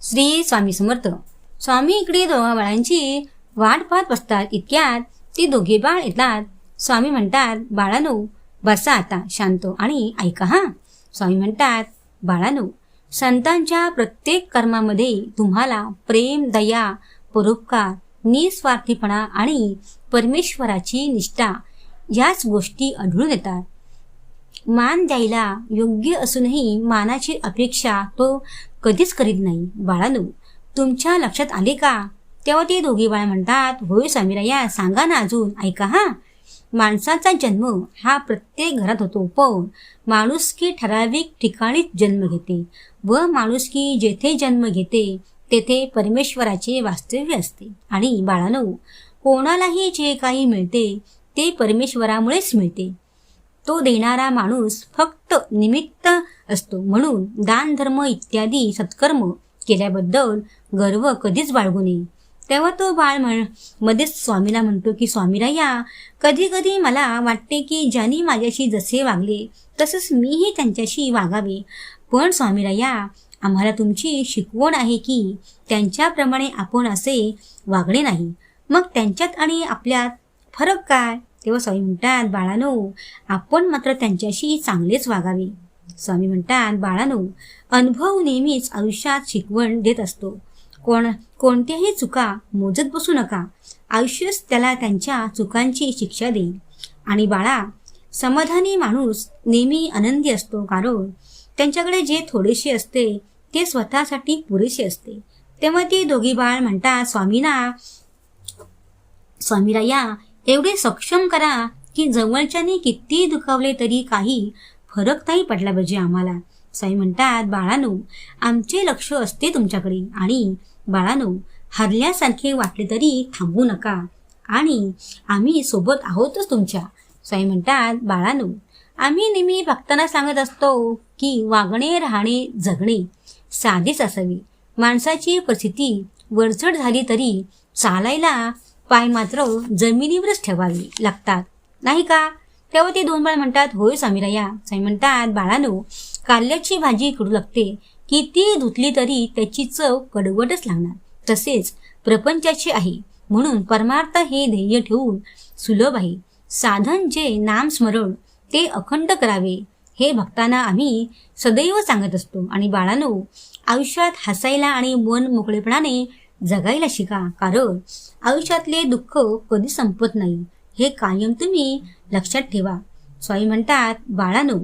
श्री स्वामी समर्थ. स्वामी इकडे दोघा बाळांची वाट पाहत बसतात. इतक्यात ती दोघे बाळ येतात. स्वामी म्हणतात, बाळांनो बसा आता शांत आणि ऐका हा. स्वामी म्हणतात, बाळांनो, संतांच्या प्रत्येक कर्मामध्ये तुम्हाला प्रेम, दया, परोपकार, निस्वार्थीपणा आणि परमेश्वराची निष्ठा याच गोष्टी आढळून येतात. मान द्यायला योग्य असूनही मानाची अपेक्षा तो कधीच करीत नाही. बाळांनो, तुमच्या लक्षात आले का? तेव्हा ते दोघे बाळ म्हणतात, होय स्वामीराया, सांगा ना अजून, ऐका हा. माणसाचा जन्म हा प्रत्येक घरात होतो, पण माणुसकी ठराविक ठिकाणीच जन्म घेते व माणुसकी जेथे जन्म घेते तेथे परमेश्वराचे वास्तव्य असते. आणि बाळांनो, कोणालाही जे काही मिळते ते परमेश्वरामुळेच मिळते. तो देणारा माणूस फक्त निमित्त असतो. म्हणून दान, धर्म इत्यादी सत्कर्म केल्याबद्दल गर्व कधीच बाळगू नये. तेव्हा तो बाळ मध्येच स्वामीला म्हणतो की स्वामीराया, कधी कधी मला वाटते की ज्यांनी माझ्याशी जसे वागले तसंच मीही त्यांच्याशी वागावे. पण स्वामीराया, आम्हाला तुमची शिकवण आहे की त्यांच्याप्रमाणे आपण असे वागणे नाही. मग त्यांच्यात आणि आपल्यात फरक काय? तेव्हा स्वामी म्हणतात, बाळांनो, आपण मात्र त्यांच्याशी चांगलेच वागावे. स्वामी म्हणतात, बाळांनो, अनुभव नेहमीच आयुष्यात शिकवण देत असतो. कोणत्याही चुका मोजत बसू नका. आयुष्यच त्याला त्यांच्या चुकांची शिक्षा देईल. आणि बाळा, समाधानी माणूस नेहमी आनंदी असतो, कारण त्यांच्याकडे जे थोडेसे असते ते स्वतःसाठी पुरेसे असते. तेव्हा ती दोघी बाळ म्हणतात, स्वामीराया, एवढे सक्षम करा की जवळच्याने किती दुखावले तरी काही फरक नाही पडला पाहिजे आम्हाला. स्वामी म्हणतात, बाळांनो, आमचे लक्ष असते तुमच्याकडे. आणि बाळांनो, हरल्यासारखे वाटले तरी थांबू नका आणि आम्ही सोबत आहोतच तुमच्या. स्वामी म्हणतात, बाळांनो, आम्ही नेहमी भक्तांना सांगत असतो की वागणे, राहणे, जगणे साधेच असावे. माणसाची परिस्थिती वरचढ झाली तरी चालायला पाय मात्र जमिनीवरच ठेवावे लागतात, नाही का? तेव्हा ते दोन बाळ म्हणतात, होय स्वामीराया. स्वामी म्हणतात, बाळांनो, कारल्याची भाजी कडू लागते, किती धुतली तरी त्याची चव कडवटच लागणार. तसेच प्रपंचाचे आहे. म्हणून परमार्थ हे ध्येय ठेवून सुलभ आहे. साधन जे नामस्मरण ते अखंड करावे, हे भक्तांना आम्ही सदैव सांगत असतो. आणि बाळांनो, आयुष्यात हसायला आणि मन मोकळेपणाने जगायला शिका, कारण आयुष्यातले दुःख कधी संपत नाही, हे कायम तुम्ही लक्षात ठेवा. स्वामी म्हणतात, बाळांनो,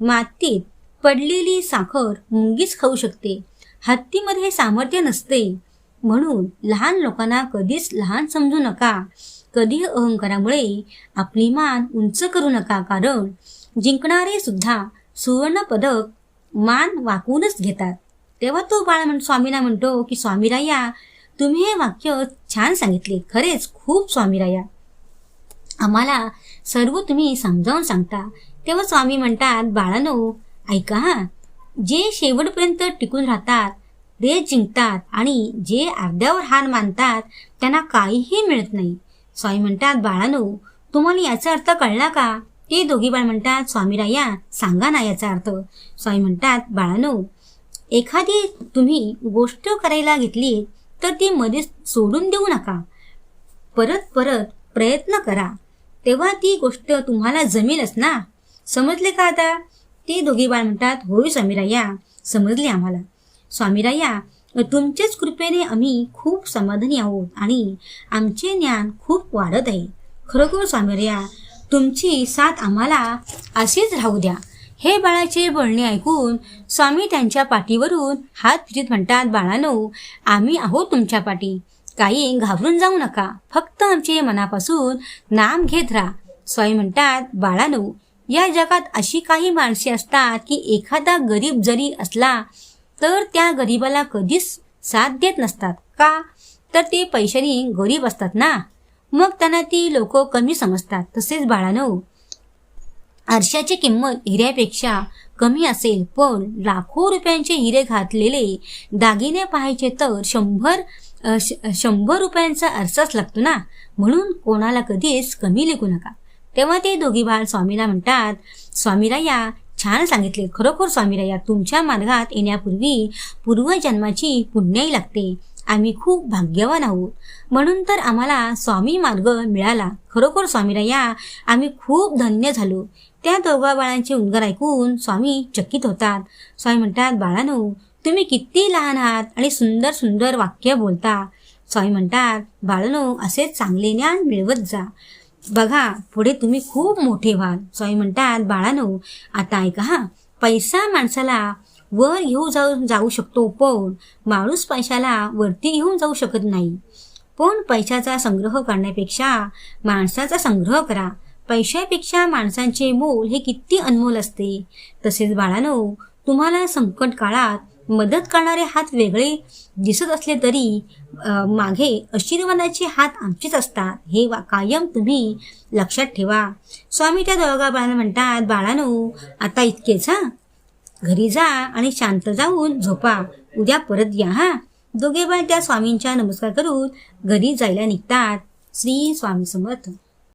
मातीत पडलेली साखर मुंगीच खाऊ शकते. हत्तीमध्ये सामर्थ्य नसते. म्हणून लहान लोकांना कधीच लहान समजू नका. कधी अहंकारामुळे आपली मान उंच करू नका, कारण जिंकणारे सुद्धा सुवर्ण पदक मान वाकूनच घेतात. तेव्हा तो बाळ स्वामींना म्हणतो की स्वामीराया, तुम्ही हे वाक्य छान सांगितले, खरेच खूप स्वामीराया. आम्हाला सर्व तुम्ही समजावून सांगता. तेव्हा स्वामी म्हणतात, बाळांनो, ऐका हा. जे शेवटपर्यंत टिकून राहतात ते जिंकतात आणि जे अर्ध्यावर हार मानतात त्यांना काहीही मिळत नाही. स्वामी म्हणतात, बाळांनो, तुम्हाला याचा अर्थ कळला का? ते दोघी बाळ म्हणतात, स्वामीराया, सांगा ना याचा अर्थ. स्वामी म्हणतात, बाळांनो, एखादी तुम्ही गोष्ट करायला घेतली तर ती मध्येच सोडून देऊ नका. परत परत प्रयत्न करा, तेव्हा ती गोष्ट तुम्हाला जमेलच ना. समजले का आता? ते दोघे बाळ म्हणतात, होय स्वामीराया, समजले आम्हाला. स्वामीराया, तुमच्याच कृपेने आम्ही खूप समाधानी आहोत आणि आमचे ज्ञान खूप वाढत आहे. खरोखर स्वामीराया, तुमची साथ आम्हाला अशीच राहू द्या. हे बाळाचे बोलणे ऐकून स्वामी त्यांच्या पाठीवरून हात फिरत म्हणतात, बाळांनो, आम्ही आहोत तुमच्या पाठी. काही घाबरून जाऊ नका. फक्त आमचे मनापासून नाम घेत राहा. स्वामी म्हणतात, बाळांनो, या जगात अशी काही माणसे असतात की एखादा गरीब जरी असला तर त्या गरीबाला कधीच साथ देत नसतात. का? तर ते पैशाने गरीब असतात ना. मग त्यांना ती लोक कमी समजतात. तसेच बाळांनो, आरशाची किंमत हिऱ्यापेक्षा कमी असेल, पण लाखो रुपयांचे हिरे घातलेले दागिने पाहायचे तर 100 रुपयांचा आरसाच लागतो ना. म्हणून कोणाला कधीच कमी लेखू नका. तेव्हा ते दोघी बाळ स्वामीला म्हणतात, स्वामीराया, छान सांगितले. खरोखर स्वामीराया, तुमच्या मार्गात येण्यापूर्वी पूर्वजन्माची पुण्याई लागते. आम्ही खूप भाग्यवान आहोत, म्हणून तर आम्हाला स्वामी मार्ग मिळाला. खरोखर स्वामीराया, आम्ही खूप धन्य झालो. त्या दोघा बाळांचे उद्गार ऐकून स्वामी चकित होतात. स्वामी म्हणतात, बाळांनो, तुम्ही किती लहान आहात आणि सुंदर सुंदर वाक्य बोलता. स्वामी म्हणतात, बाळांनो, असे चांगले ज्ञान मिळवत जा. बघा, पुढे तुम्ही खूप मोठे व्हाल. स्वामी म्हणतात, बाळांनो, आता ऐका हा. पैसा माणसाला वर जाऊ शकतो, पण माणूस पैशाला वरती घेऊन जाऊ शकत नाही. पण पैशाचा संग्रह करण्यापेक्षा माणसाचा संग्रह करा. पैशापेक्षा माणसांचे मोल हे किती अनमोल असते. तसेच बाळांनो, तुम्हाला संकट काळात मदत करणारे हात वेगळे दिसत असले तरी मागे आशीर्वादाचे हात आमचेच असतात. हे कायम तुम्ही लक्षात ठेवा. स्वामी त्या दोघा बाळांना म्हणतात, बाळांनो, आता इतकेच हा. घरी जा आणि शांत जाऊन झोपा. उद्या परत या हा. दोघे बाळ त्या स्वामींच्या नमस्कार करून घरी जायला निघतात. श्री स्वामी समर्थ.